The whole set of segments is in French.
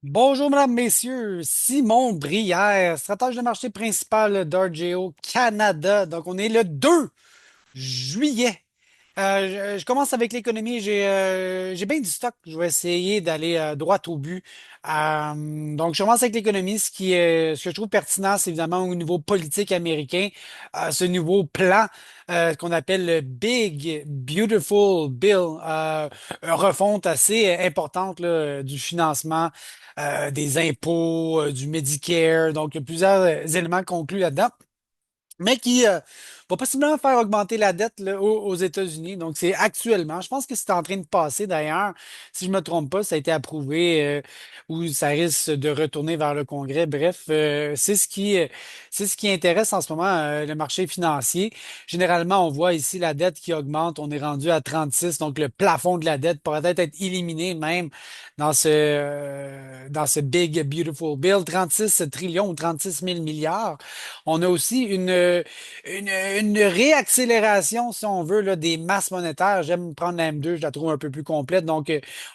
Bonjour, mesdames, messieurs. Simon Brière, stratège de marché principal d'Argeo Canada. Donc, on est le 2 juillet. Je commence avec l'économie. J'ai bien du stock. Je vais essayer d'aller droit au but. Donc, je commence avec l'économie. Ce que je trouve pertinent, c'est évidemment au niveau politique américain, ce nouveau plan qu'on appelle le Big Beautiful Bill, une refonte assez importante là, du financement, des impôts, du Medicare. Donc, il y a plusieurs éléments conclus là-dedans mais qui va possiblement faire augmenter la dette là, aux États-Unis. Donc, c'est actuellement, je pense que c'est en train de passer d'ailleurs. Si je me trompe pas, ça a été approuvé ou ça risque de retourner vers le Congrès. Bref, c'est ce qui intéresse en ce moment le marché financier. Généralement, on voit ici la dette qui augmente. On est rendu à 36, donc le plafond de la dette pourrait être éliminé même dans ce Big Beautiful Bill. 36 trillions ou 36 000 milliards. On a aussi une réaccélération, si on veut, là, des masses monétaires. J'aime prendre la M2, je la trouve un peu plus complète. Donc,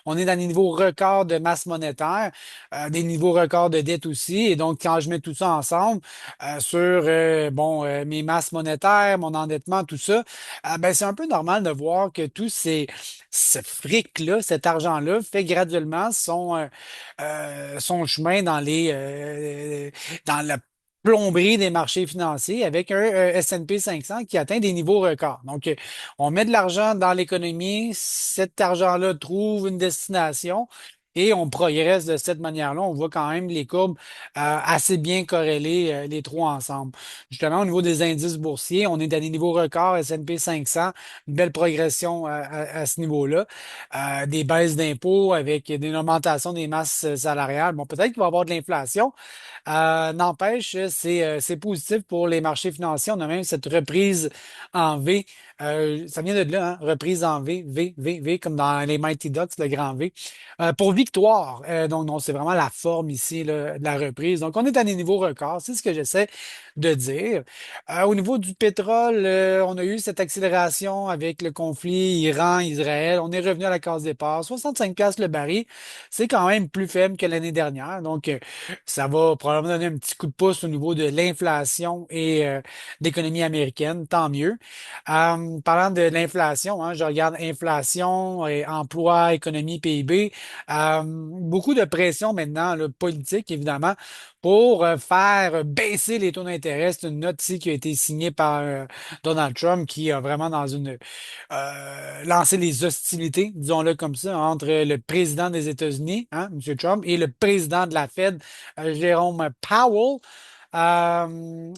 on est dans des niveaux records de masse monétaire, des niveaux records de dette aussi. Et donc, quand je mets tout ça ensemble sur mes masses monétaires, mon endettement, tout ça, ben, c'est un peu normal de voir que ce fric-là, cet argent-là, fait graduellement son chemin dans la plomberie des marchés financiers avec un S&P 500 qui atteint des niveaux records. Donc, on met de l'argent dans l'économie, cet argent-là trouve une destination et on progresse de cette manière-là. On voit quand même les courbes assez bien corrélées, les trois ensemble. Justement, au niveau des indices boursiers, on est à des niveaux records, S&P 500, une belle progression à ce niveau-là. Des baisses d'impôts avec une augmentation des masses salariales. Bon, peut-être qu'il va y avoir de l'inflation, n'empêche, c'est positif pour les marchés financiers. On a même cette reprise en V. Ça vient de là, hein? Reprise en V, V, V, V, comme dans les Mighty Ducks, le grand V. Pour victoire. Donc, non, c'est vraiment la forme ici là, de la reprise. Donc, on est à des niveaux records. C'est ce que j'essaie de dire. Au niveau du pétrole, on a eu cette accélération avec le conflit Iran-Israël. On est revenu à la case départ. 65 piastres le baril. C'est quand même plus faible que l'année dernière. Donc, ça va probablement donner un petit coup de pouce au niveau de l'inflation et de l'économie américaine, tant mieux. Parlant de l'inflation, hein, je regarde inflation, et emploi, économie, PIB. Beaucoup de pression maintenant, là, politique, évidemment, pour faire baisser les taux d'intérêt. C'est une note ici qui a été signée par Donald Trump qui a vraiment lancé les hostilités, disons-le comme ça, entre le président des États-Unis, hein, M. Trump, et le président de la Fed, Jérôme Powell. M.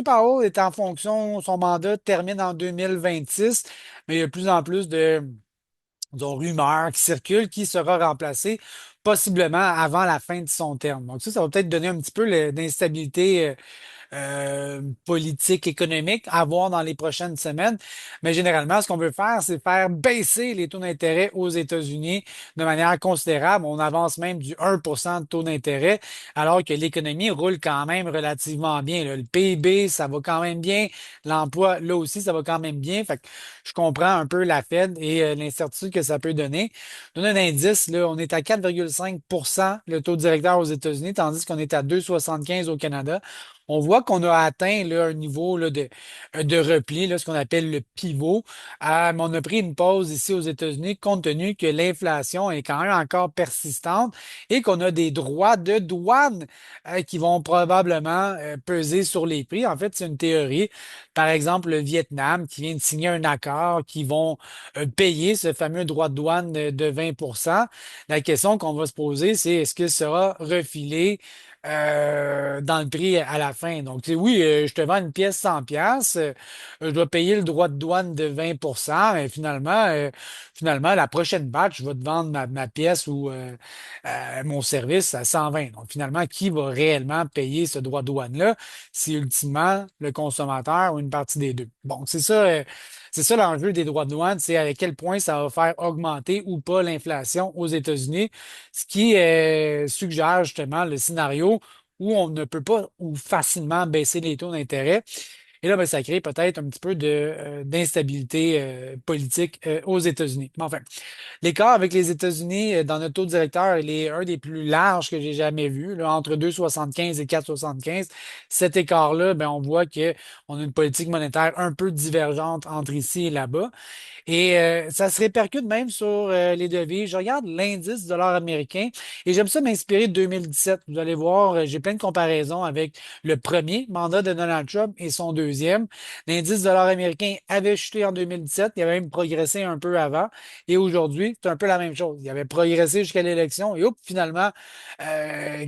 Powell est en fonction, son mandat termine en 2026, mais il y a de plus en plus disons, rumeurs qui circulent qui sera remplacé possiblement avant la fin de son terme. Donc ça va peut-être donner un petit peu d'instabilité politique, économique à voir dans les prochaines semaines. Mais généralement, ce qu'on veut faire, c'est faire baisser les taux d'intérêt aux États-Unis de manière considérable. On avance même du 1% de taux d'intérêt, alors que l'économie roule quand même relativement bien, là. Le PIB, ça va quand même bien. L'emploi, là aussi, ça va quand même bien. Fait que je comprends un peu la Fed et l'incertitude que ça peut donner. Donne un indice, là, on est à 4,5% le taux directeur aux États-Unis, tandis qu'on est à 2,75 au Canada. On voit qu'on a atteint là, un niveau là, de repli, là, ce qu'on appelle le pivot. Mais on a pris une pause ici aux États-Unis compte tenu que l'inflation est quand même encore persistante et qu'on a des droits de douane qui vont probablement peser sur les prix. En fait, c'est une théorie. Par exemple, le Vietnam qui vient de signer un accord qui vont payer ce fameux droit de douane de 20%. La question qu'on va se poser, c'est est-ce qu'il sera refilé dans le prix à la fin. Donc, tu sais, oui, je te vends une pièce 100 pièces, je dois payer le droit de douane de 20%, mais finalement, la prochaine batch, je vais te vendre ma pièce ou mon service à 120. Donc, finalement, qui va réellement payer ce droit de douane-là? C'est ultimement le consommateur ou une partie des deux. Bon, c'est ça l'enjeu des droits de douane, c'est à quel point ça va faire augmenter ou pas l'inflation aux États-Unis, ce qui suggère justement le scénario où on ne peut pas ou facilement baisser les taux d'intérêt. Et là, ben, ça crée peut-être un petit peu d'instabilité politique aux États-Unis. Mais enfin, l'écart avec les États-Unis dans notre taux directeur, il est un des plus larges que j'ai jamais vu, là, entre 2,75 et 4,75. Cet écart-là, ben, on voit qu'on a une politique monétaire un peu divergente entre ici et là-bas. Et ça se répercute même sur les devises. Je regarde l'indice du dollar américain et j'aime ça m'inspirer de 2017. Vous allez voir, j'ai plein de comparaisons avec le premier mandat de Donald Trump et son deuxième. L'indice du dollar américain avait chuté en 2017, il avait même progressé un peu avant. Et aujourd'hui, c'est un peu la même chose. Il avait progressé jusqu'à l'élection et hop, finalement,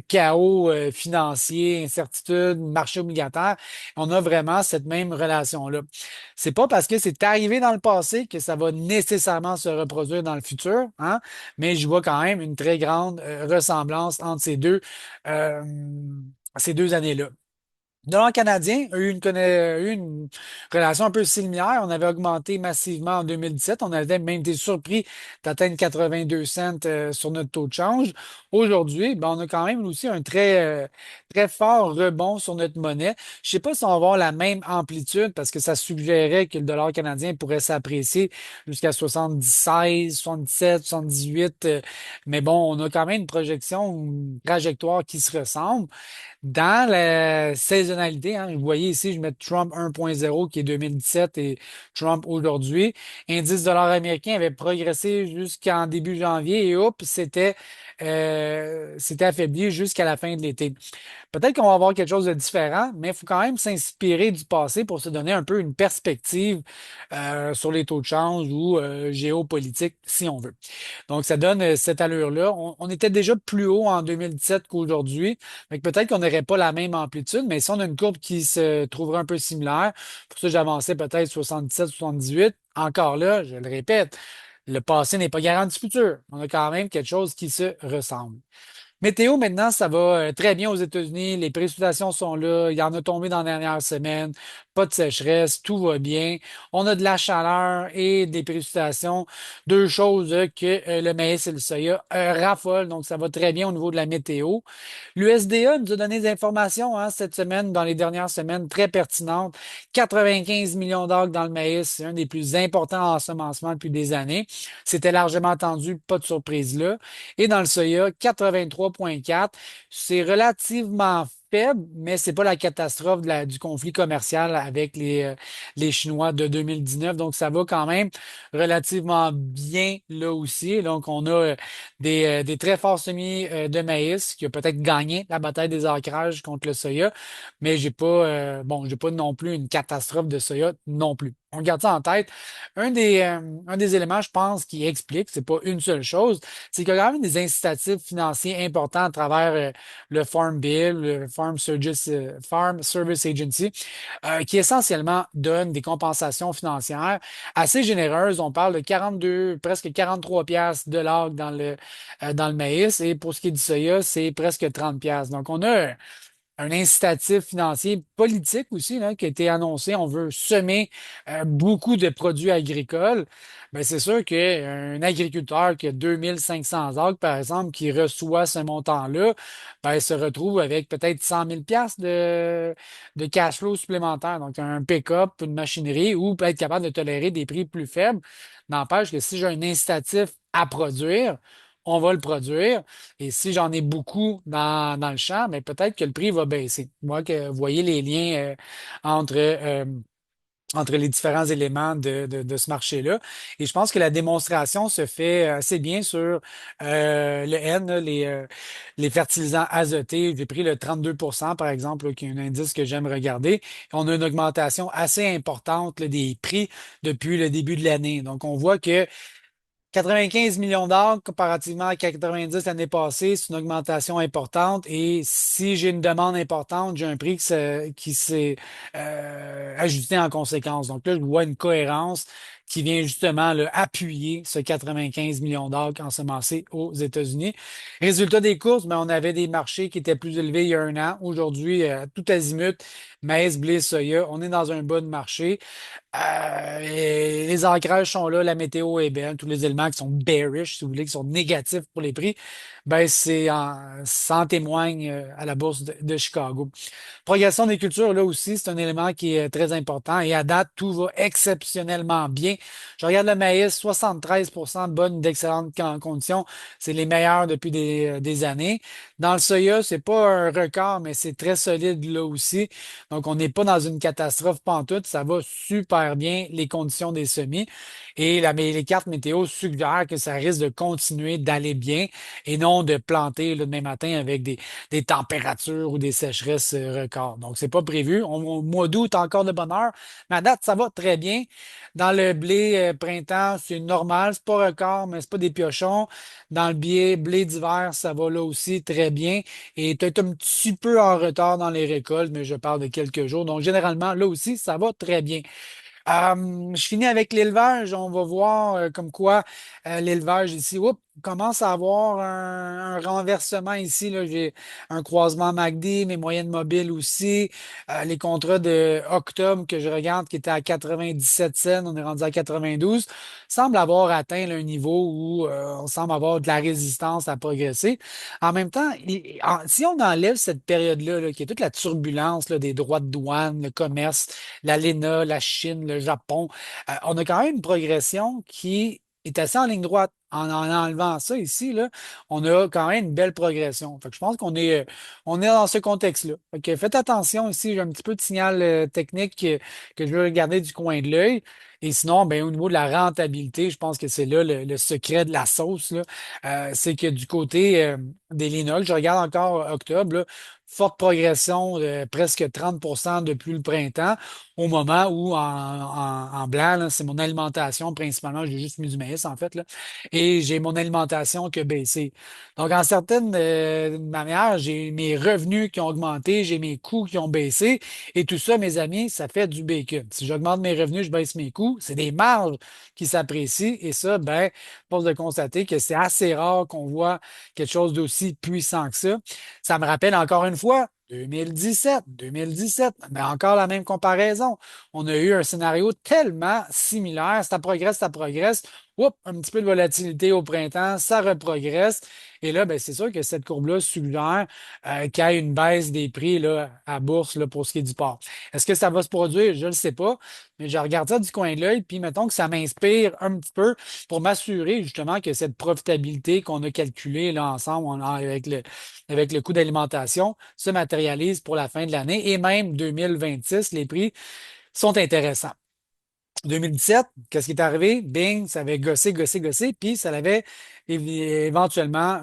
chaos financier, incertitude, marché obligataire. On a vraiment cette même relation-là. C'est pas parce que c'est arrivé dans le passé que ça va nécessairement se reproduire dans le futur, hein, mais je vois quand même une très grande ressemblance entre euh, ces deux années-là. Le dollar canadien a eu une relation un peu similaire. On avait augmenté massivement en 2017. On avait même été surpris d'atteindre 82 cents sur notre taux de change. Aujourd'hui, ben, on a quand même aussi un très fort rebond sur notre monnaie. Je sais pas si on va avoir la même amplitude parce que ça suggérait que le dollar canadien pourrait s'apprécier jusqu'à 76, 77, 78. Mais bon, on a quand même une projection, une trajectoire qui se ressemble. Dans la saisonnalité, hein, vous voyez ici, je mets Trump 1.0 qui est 2017 et Trump aujourd'hui. Indice dollar américain avait progressé jusqu'en début janvier et hop, c'était affaibli jusqu'à la fin de l'été. Peut-être qu'on va avoir quelque chose de différent, mais il faut quand même s'inspirer du passé pour se donner un peu une perspective sur les taux de change ou géopolitique, si on veut. Donc, ça donne cette allure-là. On était déjà plus haut en 2017 qu'aujourd'hui. Fait que peut-être qu'on n'aurait pas la même amplitude, mais si on a une courbe qui se trouverait un peu similaire, pour ça, j'avançais peut-être 77, 78. Encore là, je le répète, le passé n'est pas garanti du futur. On a quand même quelque chose qui se ressemble. Météo, maintenant, ça va très bien aux États-Unis. Les précipitations sont là. Il y en a tombé dans la dernière semaine. Pas de sécheresse. Tout va bien. On a de la chaleur et des précipitations. Deux choses que le maïs et le soya raffolent. Donc, ça va très bien au niveau de la météo. L'USDA nous a donné des informations hein, cette semaine, dans les dernières semaines, très pertinentes. 95 millions d'acres dans le maïs. C'est un des plus importants ensemencements depuis des années. C'était largement attendu. Pas de surprise là. Et dans le soya, 83,4. C'est relativement faible, mais c'est pas la catastrophe du conflit commercial avec les Chinois de 2019. Donc, ça va quand même relativement bien là aussi. Donc, on a des très forts semis de maïs qui a peut-être gagné la bataille des ancrages contre le soya, mais j'ai pas non plus une catastrophe de soya non plus. On garde ça en tête. Un des éléments, je pense, qui explique, c'est pas une seule chose, c'est qu'il y a quand même des incitatifs financiers importants à travers le Farm Bill, Farm Service Agency, qui essentiellement donne des compensations financières assez généreuses. On parle de 42, presque 43 piastres de l'orgue dans le maïs et pour ce qui est du soya, c'est presque 30 piastres. Donc, on a un incitatif financier politique aussi là, qui a été annoncé. On veut semer beaucoup de produits agricoles. Ben, c'est sûr qu'un agriculteur qui a 2500 acres, par exemple, qui reçoit ce montant-là, ben, se retrouve avec peut-être 100 000 piastres de cash flow supplémentaire. Donc, un pick-up, une machinerie ou peut être capable de tolérer des prix plus faibles. N'empêche que si j'ai un incitatif à produire, on va le produire. Et si j'en ai beaucoup dans le champ, mais peut-être que le prix va baisser. Moi, que vous voyez les liens entre les différents éléments de ce marché-là. Et je pense que la démonstration se fait assez bien sur le N, là, les fertilisants azotés. J'ai pris le 32 par exemple, là, qui est un indice que j'aime regarder. On a une augmentation assez importante là, des prix depuis le début de l'année. Donc, on voit que 95 millions d'arcs comparativement à 90 l'année passée, c'est une augmentation importante. Et si j'ai une demande importante, j'ai un prix qui s'est ajusté en conséquence. Donc là, je vois une cohérence qui vient justement là, appuyer ce 95 millions d'arcs ensemencés aux États-Unis. Résultat des courses, ben, on avait des marchés qui étaient plus élevés il y a un an. Aujourd'hui, tout azimut, maïs, blé, soya. On est dans un bas de marché. Et les ancrages sont là, la météo est belle, tous les éléments qui sont bearish, si vous voulez, qui sont négatifs pour les prix, ben ça en témoigne à la bourse de Chicago. Progression des cultures, là aussi, c'est un élément qui est très important. Et à date, tout va exceptionnellement bien. Je regarde le maïs, 73 de bonnes, d'excellentes conditions. C'est les meilleurs depuis des années. Dans le soya, c'est pas un record, mais c'est très solide là aussi. Donc, on n'est pas dans une catastrophe pantoute. Ça va super bien, les conditions des semis. Et les cartes météo suggèrent que ça risque de continuer d'aller bien et non de planter le demain matin avec des températures ou des sécheresses records. Donc, c'est pas prévu. Au mois d'août, encore de bonne heure. Mais à date, ça va très bien. Dans le blé printemps, c'est normal. C'est pas record, mais c'est pas des piochons. Dans le blé d'hiver, ça va là aussi très bien. Et peut-être un petit peu en retard dans les récoltes, mais je parle de quelques jours. Donc, généralement, là aussi, ça va très bien. Je finis avec l'élevage. On va voir comme quoi l'élevage ici commence à avoir un renversement ici. Là. J'ai un croisement MACD, mes moyennes mobiles aussi. Les contrats de octobre que je regarde qui étaient à 97 cents, on est rendu à 92, semble avoir atteint là, un niveau où on semble avoir de la résistance à progresser. En même temps, si on enlève cette période-là, là, qui est toute la turbulence là, des droits de douane, le commerce, l'ALENA, la Chine, le Japon. On a quand même une progression qui est assez en ligne droite. En enlevant ça ici, là, on a quand même une belle progression. Fait que je pense on est dans ce contexte-là. Fait que faites attention ici, j'ai un petit peu de signal technique que je veux regarder du coin de l'œil. Et sinon, ben, au niveau de la rentabilité, je pense que c'est là le secret de la sauce, là. C'est que du côté des Linux, je regarde encore octobre, là, forte progression de presque 30 depuis le printemps, au moment où en blanc, là, c'est mon alimentation principalement. J'ai juste mis du maïs, en fait, là, et j'ai mon alimentation qui a baissé. Donc, en certaines manières, j'ai mes revenus qui ont augmenté, j'ai mes coûts qui ont baissé, et tout ça, mes amis, ça fait du bacon. Si j'augmente mes revenus, je baisse mes coûts, c'est des marges qui s'apprécient, et ça, ben, force de constater que c'est assez rare qu'on voit quelque chose d'aussi puissant que ça. Ça me rappelle encore une fois 2017, mais encore la même comparaison. On a eu un scénario tellement similaire. Ça progresse. Oups, un petit peu de volatilité au printemps, ça reprogresse. Et là, ben, c'est sûr que cette courbe-là suggère qu'il y a une baisse des prix là, à bourse là, pour ce qui est du porc. Est-ce que ça va se produire? Je ne le sais pas, mais je regarde ça du coin de l'œil, puis mettons que ça m'inspire un petit peu pour m'assurer justement que cette profitabilité qu'on a calculée là, ensemble avec le coût d'alimentation se matérialise pour la fin de l'année et même 2026, les prix sont intéressants. 2017, qu'est-ce qui est arrivé? Bing, ça avait gossé, puis ça avait éventuellement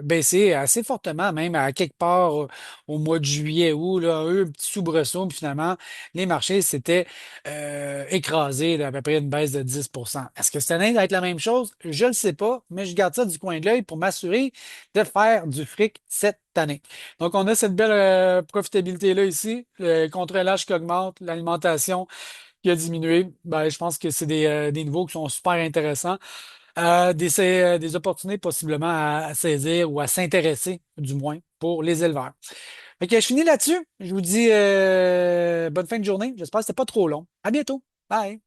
baissé assez fortement, même à quelque part au mois de juillet, août, là, eu un petit soubresaut, puis finalement, les marchés s'étaient écrasés d'à peu près une baisse de 10. Est-ce que cette année va être la même chose? Je ne le sais pas, mais je garde ça du coin de l'œil pour m'assurer de faire du fric cette année. Donc, on a cette belle profitabilité-là ici, le contre-relâche qui augmente, l'alimentation qui a diminué. Ben, je pense que c'est des niveaux qui sont super intéressants. Des opportunités possiblement à saisir ou à s'intéresser, du moins, pour les éleveurs. Fait que je finis là-dessus. Je vous dis bonne fin de journée. J'espère que c'était pas trop long. À bientôt. Bye.